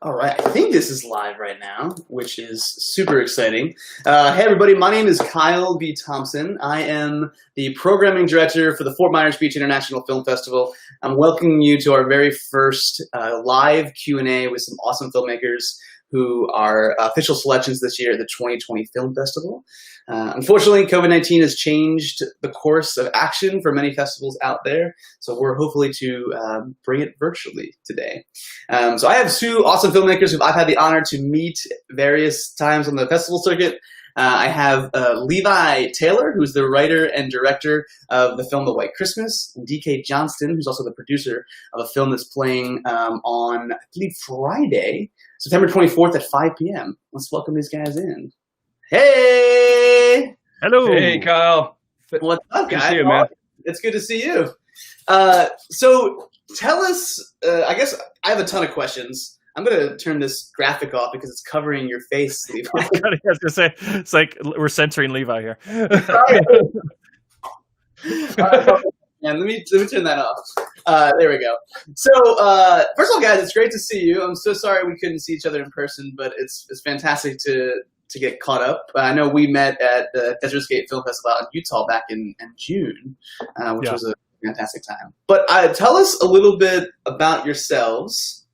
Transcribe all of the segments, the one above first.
All right, I think this is live right now, which is super exciting. Hey, everybody, my name is Kyle B. Thompson. I am the programming director for the Fort Myers Beach International Film Festival. I'm welcoming you to our very first live Q&A with some awesome filmmakers who are official selections this year at the 2020 Film Festival. Unfortunately, COVID-19 has changed the course of action for many festivals out there, so we're hopefully to bring it virtually today. So I have two awesome filmmakers who I've had the honor to meet various times on the festival circuit. I have Levi Taylor, who's the writer and director of the film The Wight Christmas, and DK Johnston, who's also the producer of a film that's playing on, I believe, Friday, September 24th at 5 p.m. Let's welcome these guys in. Hey! Hello! Hey, Kyle. What's up, guys? Good to see you, man. It's good to see you. So tell us, I guess I have a ton of questions. I'm going to turn this graphic off because it's covering your face, Levi. I was going to say, it's like we're censoring Levi here. And let me turn that off. There we go. So first of all, guys, it's great to see you. I'm so sorry we couldn't see each other in person, but it's fantastic to get caught up. I know we met at the Desertscape Film Festival out in Utah back in June, which was a fantastic time. But tell us a little bit about yourselves,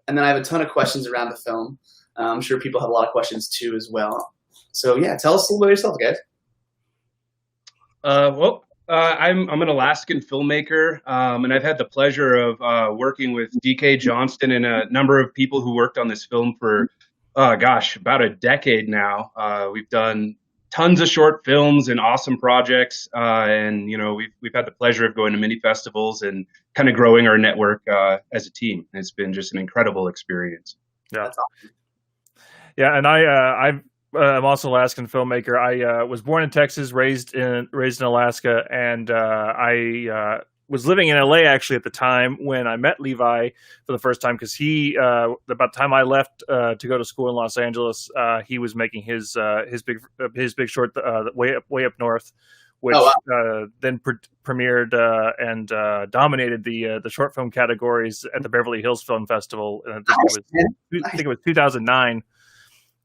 and then I have a ton of questions around the film. I'm sure people have a lot of questions too as well. So yeah, tell us a little bit of yourself, guys. I'm an Alaskan filmmaker, and I've had the pleasure of working with DK Johnston and a number of people who worked on this film for, about a decade now. We've done tons of short films and awesome projects, and we've had the pleasure of going to many festivals and kind of growing our network as a team. It's been just an incredible experience. Yeah, that's awesome. Yeah, and I'm also an Alaskan filmmaker. I was born in Texas, raised in Alaska, and I was living in LA actually at the time when I met Levi for the first time, because he about the time I left to go to school in Los Angeles, he was making his big short way up north, which then premiered and dominated the short film categories at the Beverly Hills Film Festival. And I think it was 2009.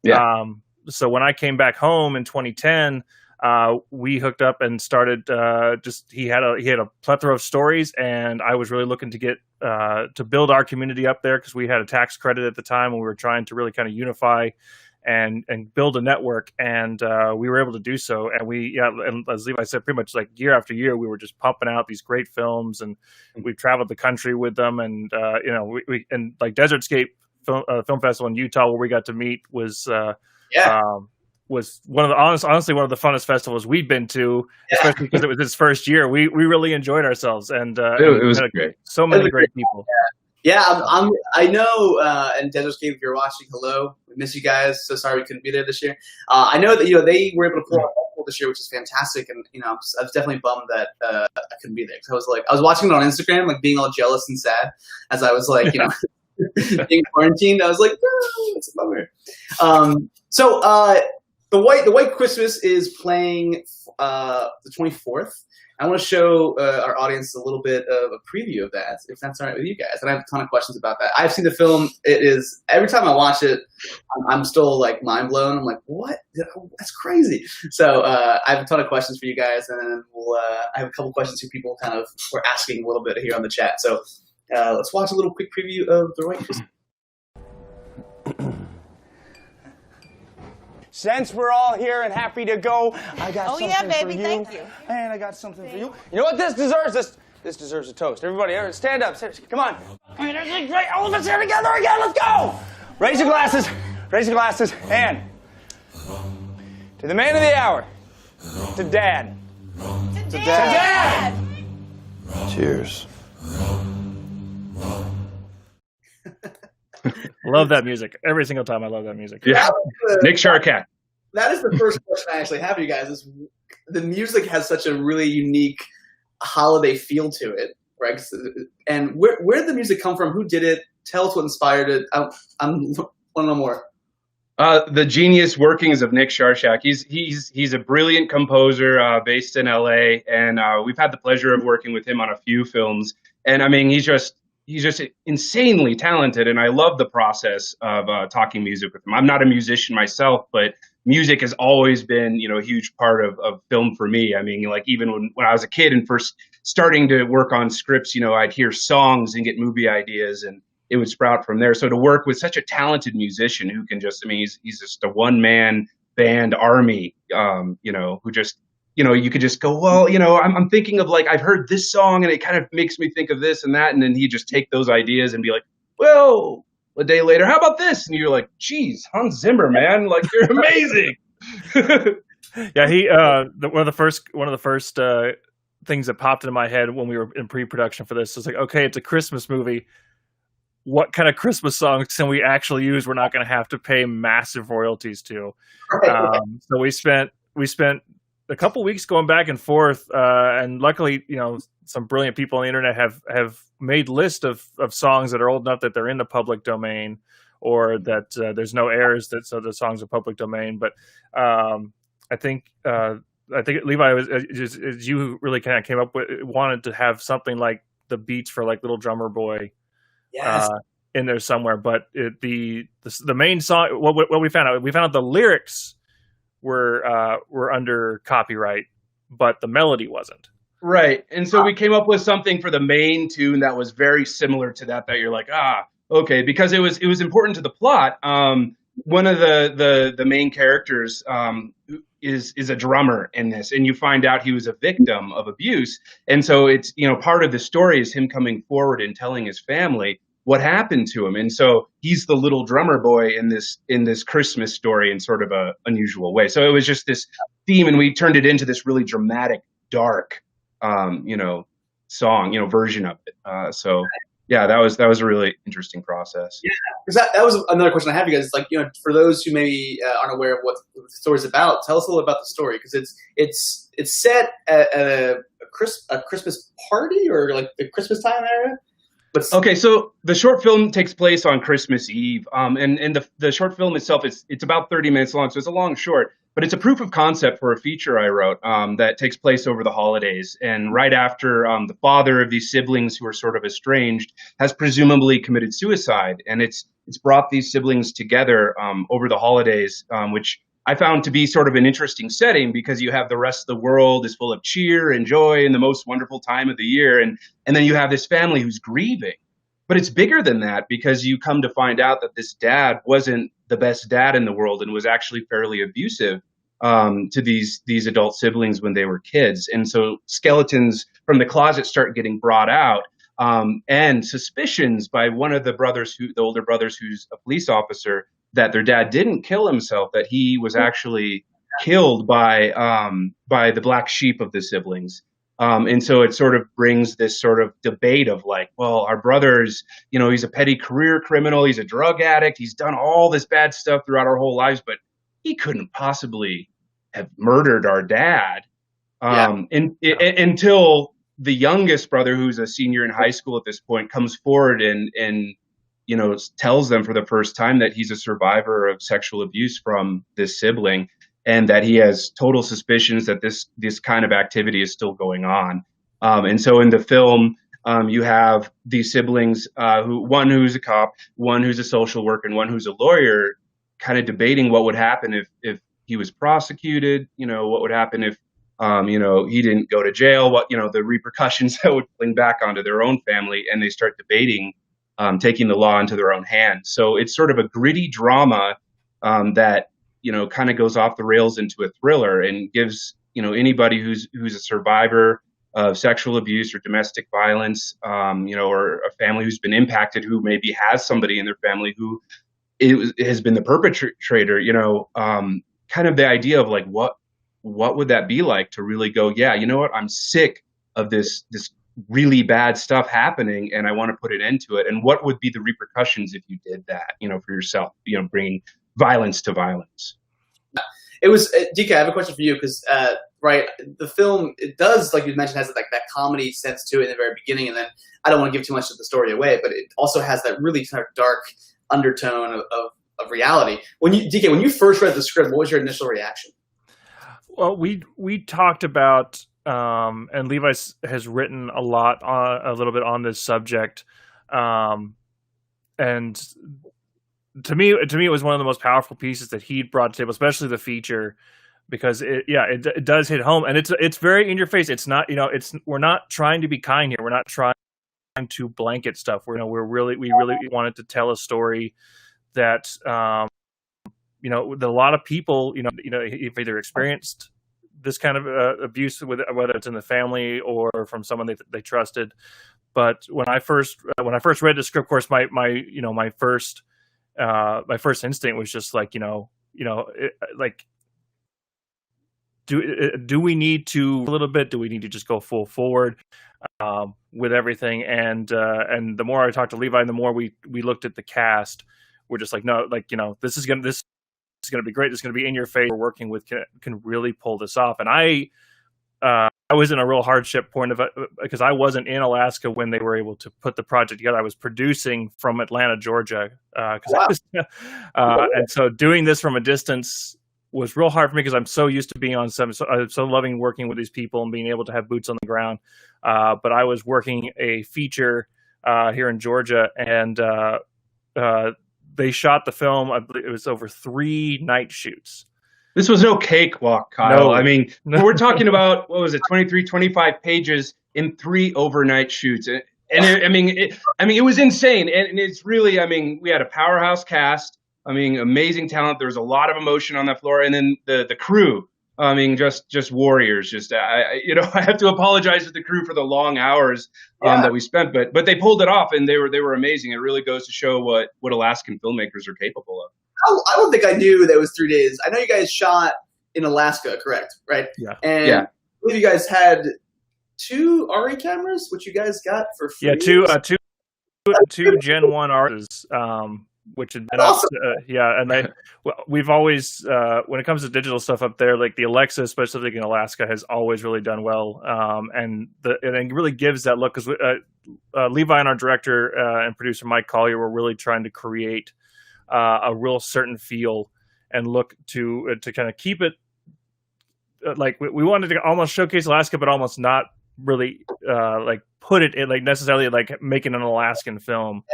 Yeah. So when I came back home in 2010, we hooked up and started. He had a plethora of stories, and I was really looking to get to build our community up there because we had a tax credit at the time, and we were trying to really kind of unify and build a network, and we were able to do so. And and as Levi said, pretty much like year after year, we were just pumping out these great films, and we traveled the country with them, and we like Desertscape Film Festival in Utah, where we got to meet, was one of the honestly one of the funnest festivals we'd been to, especially because it was his first year. We really enjoyed ourselves, and it was great. So many great people. I know, and Desertscape, if you're watching, hello, we miss you guys. So sorry we couldn't be there this year. I know that they were able to pull off this year, which is fantastic, and I was definitely bummed that I couldn't be there, because I was watching it on Instagram, like being all jealous and sad as I was like being quarantined. I was like, no, it's a bummer. So the Wight Christmas is playing the 24th. I want to show our audience a little bit of a preview of that, if that's all right with you guys. And I have a ton of questions about that. I've seen the film. It is, every time I watch it, I'm still like mind blown. I'm like, what? That's crazy. So I have a ton of questions for you guys, and then I have a couple questions who people kind of were asking a little bit here on the chat. So let's watch a little quick preview of the Wight Christmas. Since we're all here and happy to go, I got something for you. Oh, yeah, baby, thank you. And I got something for you. You know what this deserves? This deserves a toast. Everybody, stand up. Come on. I mean, this is great. All of us here together again. Let's go. Raise your glasses. Raise your glasses. And to the man of the hour, to Dad. To Dad. Cheers. Love that music. Every single time I love that music. Yeah. Nick Sharkat. That is the first question I actually have for you guys. Is the music has such a really unique holiday feel to it, right? And where did the music come from? Who did it? Tell us what inspired it. I want to know more. The genius workings of Nick Sharshak. He's a brilliant composer based in LA, and we've had the pleasure of working with him on a few films. And I mean, he's just he's just insanely talented, and I love the process of talking music with him. I'm not a musician myself, but music has always been, a huge part of film for me. I mean, like even when I was a kid and first starting to work on scripts, I'd hear songs and get movie ideas, and it would sprout from there. So to work with such a talented musician who can just, he's just a one-man band army, who just, you could just go, well, I'm thinking of like, I've heard this song and it kind of makes me think of this and that. And then he'd just take those ideas and be like, well, a day later, how about this? And you're like, geez, Hans Zimmer, man, like you're amazing. Yeah, he one of the first things that popped into my head when we were in pre-production for this was like, okay, it's a Christmas movie. What kind of Christmas songs can we actually use? We're not going to have to pay massive royalties to. So we spent a couple weeks going back and forth, and luckily, some brilliant people on the internet have made lists of songs that are old enough that they're in the public domain, or that there's no errors that so the songs are public domain. But I think Levi was you who really kind of came up with, wanted to have something like the beats for like Little Drummer Boy. Yes. In there somewhere, but the main song, what we found out the lyrics were under copyright, but the melody wasn't. Right. And so we came up with something for the main tune that was very similar to that you're like, okay, because it was important to the plot. One of the main characters is a drummer in this, and you find out he was a victim of abuse. And so it's, part of the story is him coming forward and telling his family what happened to him. And so he's the little drummer boy in this Christmas story in sort of a unusual way. So it was just this theme, and we turned it into this really dramatic, dark, song, version of it. So yeah, that was a really interesting process. Yeah, because that was another question I have, you guys. It's like, for those who maybe aren't aware of what the story's about, tell us a little about the story, because it's set at a Christmas party, or like the Christmas time area. Okay, so the short film takes place on Christmas Eve, and the short film itself it's about 30 minutes long, so it's a long short, but it's a proof of concept for a feature I wrote that takes place over the holidays, and right after the father of these siblings who are sort of estranged has presumably committed suicide, and it's brought these siblings together over the holidays, which I found to be sort of an interesting setting, because you have the rest of the world is full of cheer and joy and the most wonderful time of the year. And then you have this family who's grieving. But it's bigger than that, because you come to find out that this dad wasn't the best dad in the world and was actually fairly abusive to these adult siblings when they were kids. And so skeletons from the closet start getting brought out, and suspicions by one of the older brothers who's a police officer, that their dad didn't kill himself, that he was actually killed by the black sheep of the siblings. And so it sort of brings this sort of debate of like, well, our brother's, he's a petty career criminal, he's a drug addict, he's done all this bad stuff throughout our whole lives, but he couldn't possibly have murdered our dad. Until the youngest brother, who's a senior in high school at this point, comes forward and tells them for the first time that he's a survivor of sexual abuse from this sibling, and that he has total suspicions that this kind of activity is still going on. And so in the film, you have these siblings, one who's a cop, one who's a social worker, and one who's a lawyer, kind of debating what would happen if he was prosecuted, what would happen if he didn't go to jail, what, the repercussions that would fling back onto their own family, and they start debating taking the law into their own hands. So it's sort of a gritty drama that, kind of goes off the rails into a thriller, and gives, anybody who's a survivor of sexual abuse or domestic violence, or a family who's been impacted, who maybe has somebody in their family who has been the perpetrator, kind of the idea of like, what would that be like to really go, yeah, you know what, I'm sick of this really bad stuff happening, and I want to put an end to it. And what would be the repercussions if you did that, for yourself, bringing violence to violence. It was DK. I have a question for you, because right, the film, it does, like you mentioned, has like that comedy sense to it in the very beginning, and then I don't want to give too much of the story away, but it also has that really kind of dark undertone of reality. When you first read the script, what was your initial reaction? Well, we talked about, and Levi has written a little bit on this subject, And to me, it was one of the most powerful pieces that he brought to the table, especially the feature, because it does hit home, and it's very in your face. It's not, we're not trying to be kind here. We're not trying to blanket stuff. We really wanted to tell a story that, that a lot of people, have either experienced this kind of abuse, whether it's in the family or from someone they trusted. But when I first read the script, of course, my first instinct was just like, do we need to a little bit? Do we need to just go full forward with everything? And the more I talked to Levi, and the more we looked at the cast, we're just like, no, this is gonna be great. This is gonna be in your face. We're working with can really pull this off. And I was in a real hardship point of it because I wasn't in Alaska when they were able to put the project together. I was producing from Atlanta, Georgia, and so doing this from a distance was real hard for me because I'm so used to being on set. I'm so loving working with these people and being able to have boots on the ground. But I was working a feature here in Georgia, and they shot the film. I believe it was over 3 night shoots. This was no cakewalk, Kyle. No. I mean, we're talking about, 23, 25 pages in 3 overnight shoots. And it was insane. And it's really, we had a powerhouse cast. Amazing talent. There was a lot of emotion on that floor. And then the crew, just warriors. I have to apologize to the crew for the long hours that we spent, but they pulled it off, and they were amazing. It really goes to show what Alaskan filmmakers are capable of. I don't think I knew that it was 3 days. I know you guys shot in Alaska, correct? Right? Yeah. And I believe you guys had 2 RE cameras, which you guys got for free. Yeah, two Gen 1 Rs, which had been awesome. And we've always, when it comes to digital stuff up there, like the Alexa, especially in Alaska, has always really done well. And it really gives that look, because Levi and our director and producer Mike Collier were really trying to create a real certain feel and look to kind of keep it like we wanted to almost showcase Alaska, but almost not really put it in necessarily making an Alaskan film,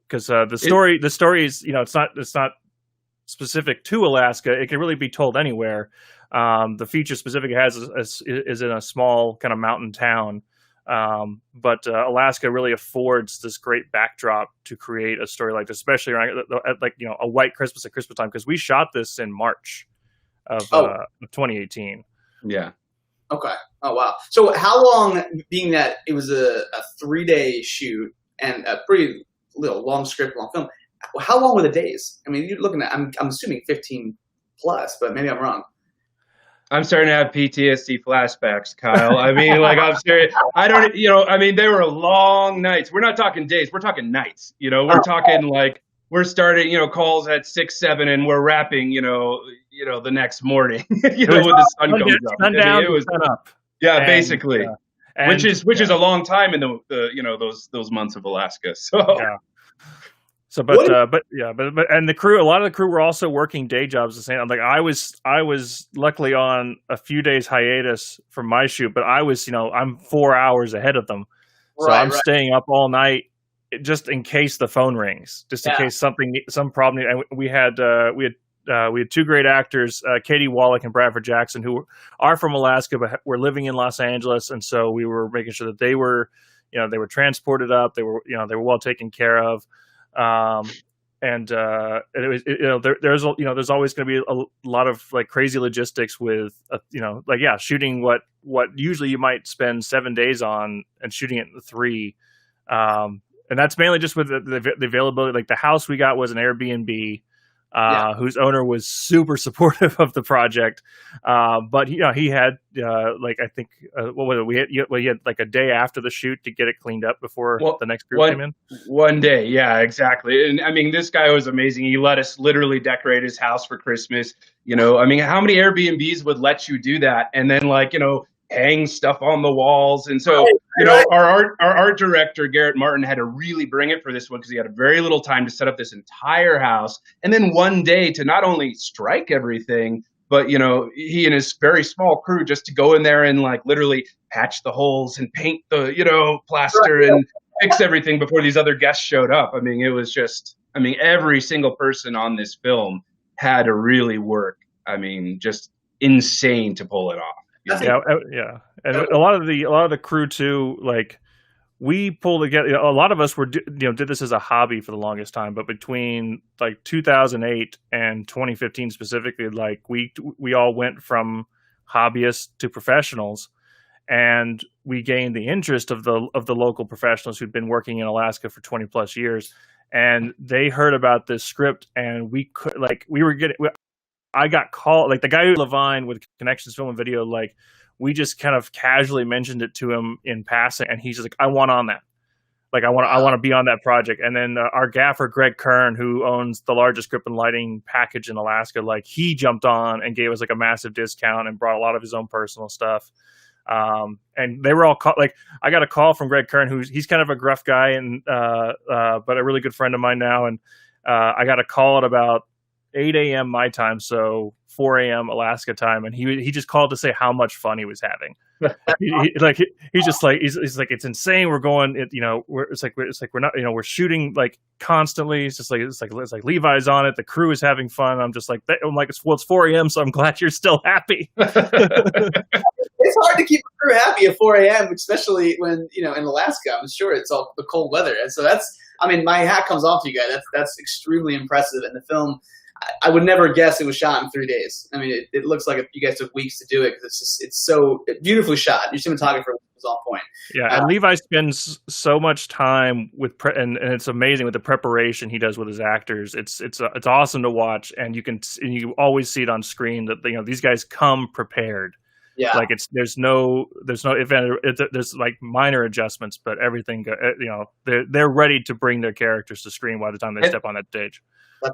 because the story is it's not specific to Alaska. It can really be told anywhere. The feature specific is in a small kind of mountain town. But Alaska really affords this great backdrop to create a story like this, especially around a Wight Christmas at Christmas time, because we shot this in March of 2018. Yeah. Okay. Oh wow. So how long, being that it was a 3-day shoot and a pretty long script, long film, how long were the days? You're looking at, I'm assuming 15 plus, but maybe I'm wrong. I'm starting to have PTSD flashbacks, Kyle. I'm serious. They were long nights. We're not talking days. We're talking nights. We're talking we're starting, calls at 6, 7, and we're wrapping, the next morning, when the sun comes up. Sundown, it was sun up. Yeah, basically. Which is a long time in those months of Alaska. So. Yeah. So, but and the crew, a lot of the crew were also working day jobs the same. I was luckily on a few days hiatus from my shoot, but I'm 4 hours ahead of them, so I'm staying up all night just in case the phone rings, just in case some problem. And we had 2 great actors, Katie Wallach and Bradford Jackson, who are from Alaska but were living in Los Angeles, and so we were making sure that they were transported up, they were well taken care of. There's always going to be a lot of crazy logistics with shooting what usually you might spend 7 days on and shooting it in 3, and that's mainly just with the availability. The house we got was an Airbnb, whose owner was super supportive of the project, but he had I think what was it? We had a day after the shoot to get it cleaned up before the next group came in. One day, yeah, exactly. And this guy was amazing. He let us literally decorate his house for Christmas. How many Airbnbs would let you do that? And then hang stuff on the walls. And so, our art director, Garrett Martin, had to really bring it for this one because he had very little time to set up this entire house. And then one day to not only strike everything, but, he and his very small crew just to go in there and literally patch the holes and paint the, plaster fix everything before these other guests showed up. I mean, it was just, I mean, every single person on this film had to really work. I mean, just insane to pull it off. Yeah. And a lot of the crew too, like, we pulled together. A lot of us did this as a hobby for the longest time, but between like 2008 and 2015 specifically, like we all went from hobbyists to professionals, and we gained the interest of the local professionals who'd been working in Alaska for 20 plus years, and they heard about this script, and I got called, like the guy who Levine with Connections Film and Video, like, we just kind of casually mentioned it to him in passing, and he's just like, I want on that. Like, I want to be on that project. And then our gaffer, Greg Kern, who owns the largest grip and lighting package in Alaska, like, he jumped on and gave us like a massive discount and brought a lot of his own personal stuff. And they were all like, I got a call from Greg Kern, he's kind of a gruff guy and but a really good friend of mine now. And I got a call at about 8 a.m. my time, so 4 a.m. Alaska time, and he just called to say how much fun he was having. He's just like, he's like, it's insane. We're going, it's like we're not, we're shooting like constantly. It's like Levi's on it. The crew is having fun. I'm just like, it's 4 a.m. So I'm glad you're still happy. It's hard to keep a crew happy at 4 a.m., especially when, in Alaska, I'm sure it's all the cold weather. And so my hat comes off to you guys. That's extremely impressive. And the film, I would never guess it was shot in 3 days. I mean, it looks like you guys took weeks to do it because it's so beautifully shot. Your cinematographer was on point. Yeah, and Levi spends so much time with and it's amazing with the preparation he does with his actors. It's awesome to watch, and you always see it on screen that these guys come prepared. Yeah, like there's no event. There's like minor adjustments, but everything they're ready to bring their characters to screen by the time they step on that stage.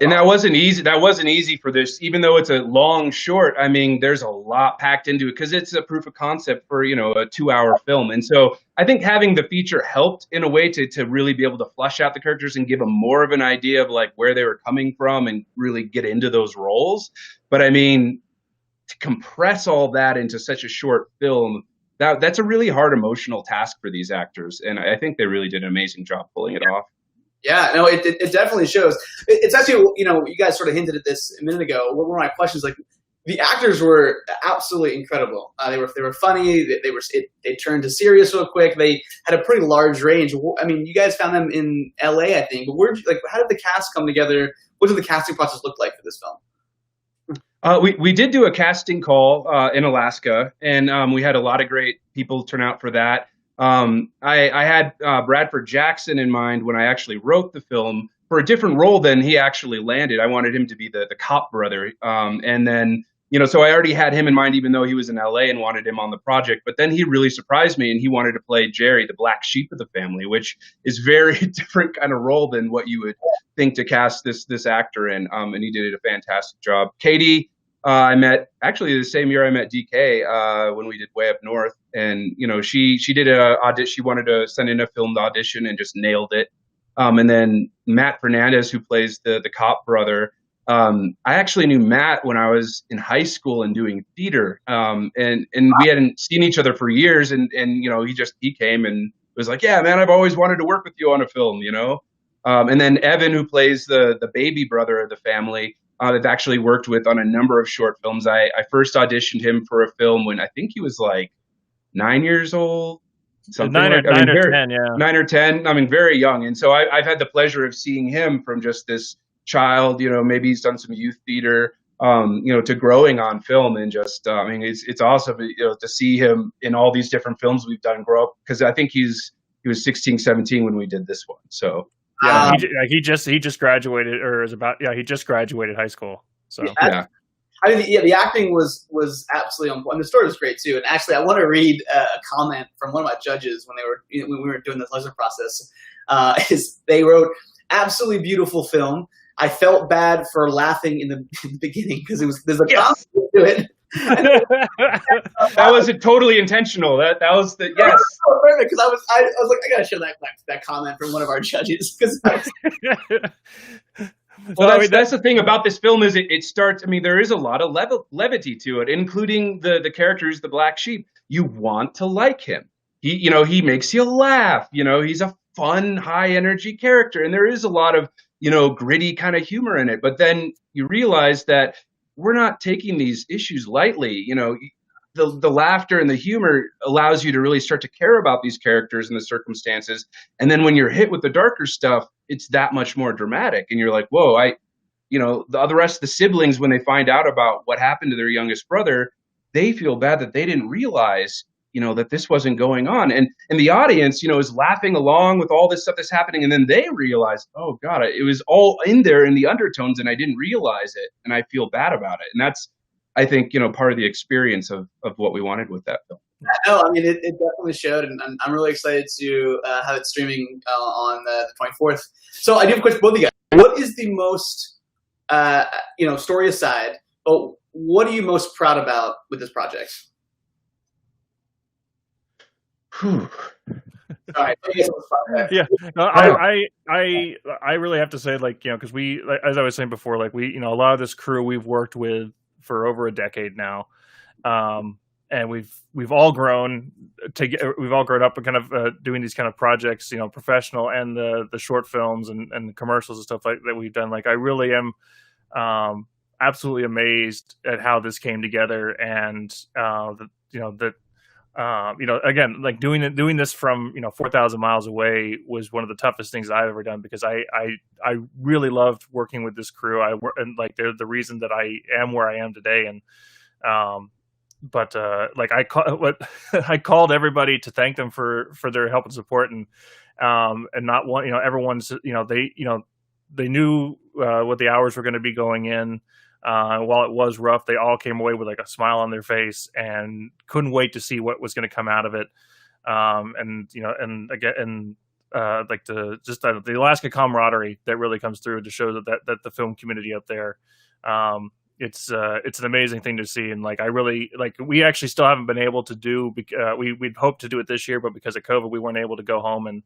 And that wasn't easy. That wasn't easy for this, even though it's a long short. I mean, there's a lot packed into it because it's a proof of concept for, a 2-hour film. And so I think having the feature helped in a way to really be able to flesh out the characters and give them more of an idea of like where they were coming from and really get into those roles. But I mean, to compress all that into such a short film, that's a really hard emotional task for these actors. And I think they really did an amazing job pulling it off. Yeah, no, it definitely shows. It's actually, you guys sort of hinted at this a minute ago. One of my questions, like, the actors were absolutely incredible. They were funny. They turned to serious real quick. They had a pretty large range. I mean, you guys found them in LA, I think. But how did the cast come together? What did the casting process look like for this film? We did do a casting call in Alaska, and we had a lot of great people turn out for that. I had Bradford Jackson in mind when I actually wrote the film for a different role than he actually landed. I wanted him to be the cop brother. And then, so I already had him in mind, even though he was in LA, and wanted him on the project. But then he really surprised me, and he wanted to play Jerry, the black sheep of the family, which is very different kind of role than what you would think to cast this actor in. And he did a fantastic job. Katie, I met actually the same year I met DK when we did Way Up North, and she did a audition. She wanted to send in a filmed audition and just nailed it. And then Matt Fernandez, who plays the cop brother, I actually knew Matt when I was in high school and doing theater, and we hadn't seen each other for years. And he came and was like, "Yeah, man, I've always wanted to work with you on a film," And then Evan, who plays the baby brother of the family. I've actually worked with on a number of short films. I first auditioned him for a film when I think he was like 9 years old, something 9 or 10, yeah. 9 or 10. I mean, very young. And so I've had the pleasure of seeing him from just this child, maybe he's done some youth theater, to growing on film. And just, it's awesome, to see him in all these different films we've done grow up. Cause I think he was 16, 17 when we did this one. So. Yeah, he just graduated, he just graduated high school. So yeah. I mean, the acting was absolutely on point. And the story was great too. And actually, I want to read a comment from one of my judges when we were doing the selection process. They wrote, "Absolutely beautiful film. I felt bad for laughing in the beginning because there's a comedy to it." That was totally intentional. That was the yes. Perfect, because I was like, I gotta share that comment from one of our judges. Well, that's the thing about this film is it starts. I mean, there is a lot of levity to it, including the character who's the black sheep. You want to like him. He makes you laugh. He's a fun, high energy character. And there is a lot of, gritty kind of humor in it. But then you realize that we're not taking these issues lightly. The laughter and the humor allows you to really start to care about these characters and the circumstances. And then when you're hit with the darker stuff, it's that much more dramatic. And you're like, whoa, the rest of the siblings, when they find out about what happened to their youngest brother, they feel bad that they didn't realize, that this wasn't going on. And the audience, is laughing along with all this stuff that's happening. And then they realize, oh God, it was all in there in the undertones and I didn't realize it. And I feel bad about it. And that's, I think, part of the experience of what we wanted with that film. No, I mean, it definitely showed, and I'm really excited to have it streaming on the 24th. So I do have a question for both of you guys. What is the most, story aside, but what are you most proud about with this project? Whew. All right. Yeah, no, I really have to say, because we, as I was saying before, a lot of this crew we've worked with for over a decade now, and we've all grown up and kind of doing these kind of projects, professional and the short films and commercials and stuff like that we've done. I really am absolutely amazed at how this came together, and again, doing this from 4,000 miles away was one of the toughest things I've ever done, because I really loved working with this crew. They're the reason that I am where I am today. And I called everybody to thank them for their help and support, and not one, everyone's, they knew what the hours were going to be going in. While it was rough, they all came away with a smile on their face and couldn't wait to see what was going to come out of it. The Alaska camaraderie that really comes through to show that the film community up there, it's an amazing thing to see. And I really we actually still haven't been able to do, we'd hoped to do it this year, but because of COVID, we weren't able to go home and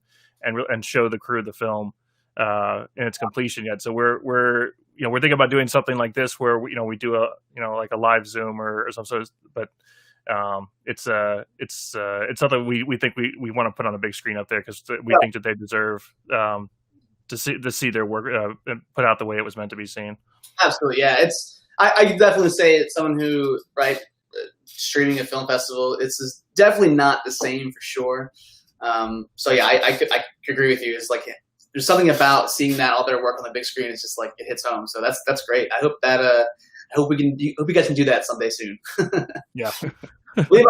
show the crew the film in its completion yet. So we're thinking about doing something like this where we do a live Zoom or some sort of, but it's something we think we want to put on a big screen up there, because we think that they deserve to see their work put out the way it was meant to be seen. Absolutely, yeah. I definitely say it's someone who, streaming a film festival, it's definitely not the same for sure. So yeah, I could agree with you. It's there's something about seeing that all their work on the big screen. It's just it hits home. So that's great. I hope that hope you guys can do that someday soon. Yeah. And what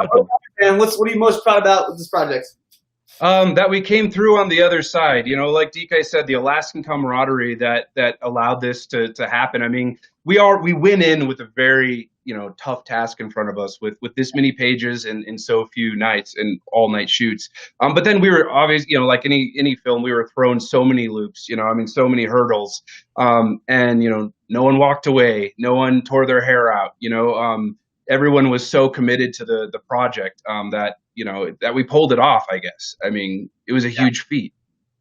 are you most proud about with this project? That we came through on the other side. Like DK said, the Alaskan camaraderie that allowed this to happen. I mean, we went in with a very tough task in front of us with this many pages and so few nights and all night shoots. But then we were obviously, like any film, we were thrown so many loops. So many hurdles. And no one walked away. No one tore their hair out. Everyone was so committed to the project that that we pulled it off. I guess. I mean, it was a huge feat,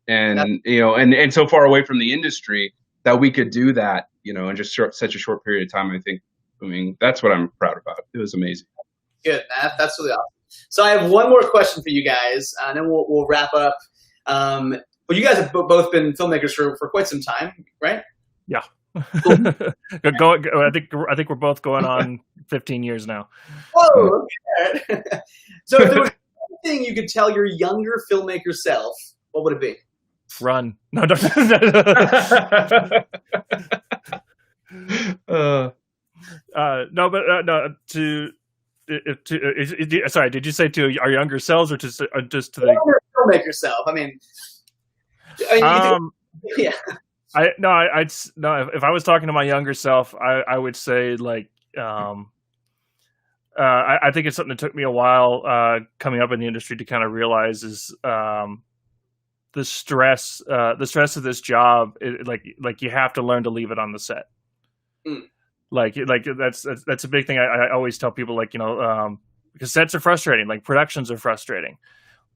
and and so far away from the industry that we could do that. In just such a short period of time. I mean, that's what I'm proud about. It was amazing. Good, that's really awesome. So I have one more question for you guys, and then we'll wrap up. Well, you guys have both been filmmakers for quite some time, right? Yeah. I think we're both going on 15 years now. Whoa! Okay. So if there was anything you could tell your younger filmmaker self, what would it be? Run. No, don't. Sorry, did you say to our younger selves or just to the younger filmmaker self? I mean yeah. If I was talking to my younger self, I would say I think it's something that took me a while coming up in the industry to kind of realize is the stress of this job. You have to learn to leave it on the set. That's a big thing. I always tell people, because sets are frustrating, productions are frustrating,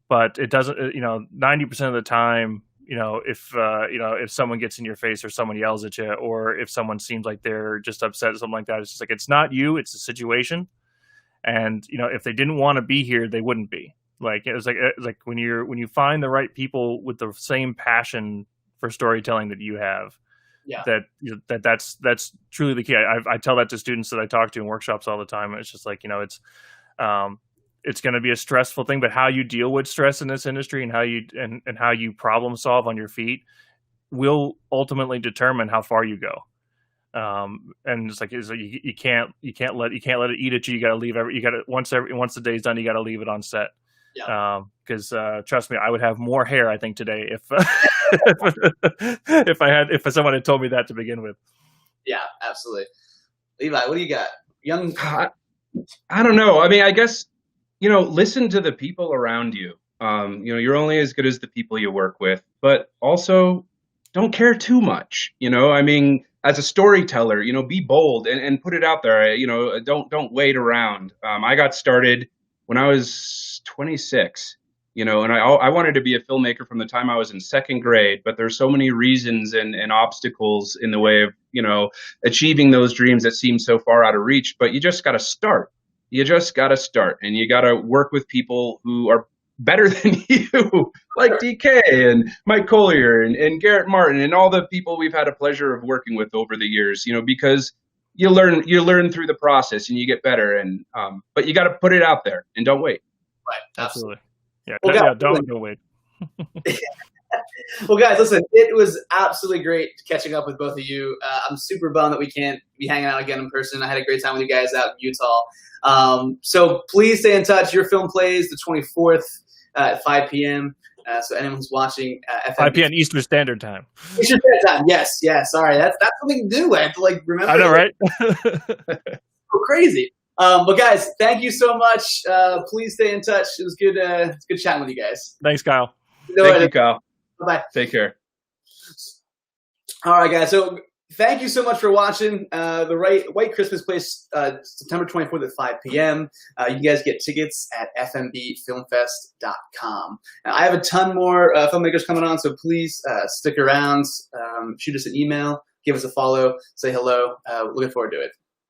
but it doesn't, 90% of the time, if someone gets in your face or someone yells at you, or if someone seems like they're just upset or something like that, it's just it's not you, it's the situation. And, if they didn't want to be here, they wouldn't be. Like it's like when you find the right people with the same passion for storytelling that you have, that's truly the key. I tell that to students that I talk to in workshops all the time. It's just like, it's going to be a stressful thing, but how you deal with stress in this industry and how you problem solve on your feet will ultimately determine how far you go. And it's like you can't let it eat at you. You got to leave once the day's done, you got to leave it on set. Yeah. Because trust me, I would have more hair, I think, today if if someone had told me that to begin with. Yeah, absolutely. Levi, what do you got? Young. I don't know. I mean, I guess, listen to the people around you. You're only as good as the people you work with, but also don't care too much. I mean, as a storyteller, be bold and put it out there. Don't wait around. I got started when I was 26, and I wanted to be a filmmaker from the time I was in second grade, but there's so many reasons and obstacles in the way of, achieving those dreams that seem so far out of reach, but you just got to start. You just got to start, and you got to work with people who are better than you, like DK and Mike Collier and Garrett Martin and all the people we've had a pleasure of working with over the years, because you learn through the process and you get better, and but you got to put it out there and don't wait. Right. Absolutely. Yeah. Well, Don't wait. Well, guys, listen, it was absolutely great catching up with both of you. I'm super bummed that we can't be hanging out again in person. I had a great time with you guys out in Utah. So please stay in touch. Your film plays the 24th at 5 p.m. So anyone who's watching, 5 p.m. Eastern Standard Time. Eastern Standard Time. Yes. Sorry, that's something new. I have to remember. I know, right? So crazy. But guys, thank you so much. Please stay in touch. It was good. It's good chatting with you guys. Thanks, Kyle. Thank you, Kyle. Bye. Take care. All right, guys. So thank you so much for watching. The Wight Christmas plays September 24th at 5 p.m. You guys get tickets at fmbfilmfest.com. Now, I have a ton more filmmakers coming on, so please stick around. Shoot us an email. Give us a follow. Say hello. Looking forward to it.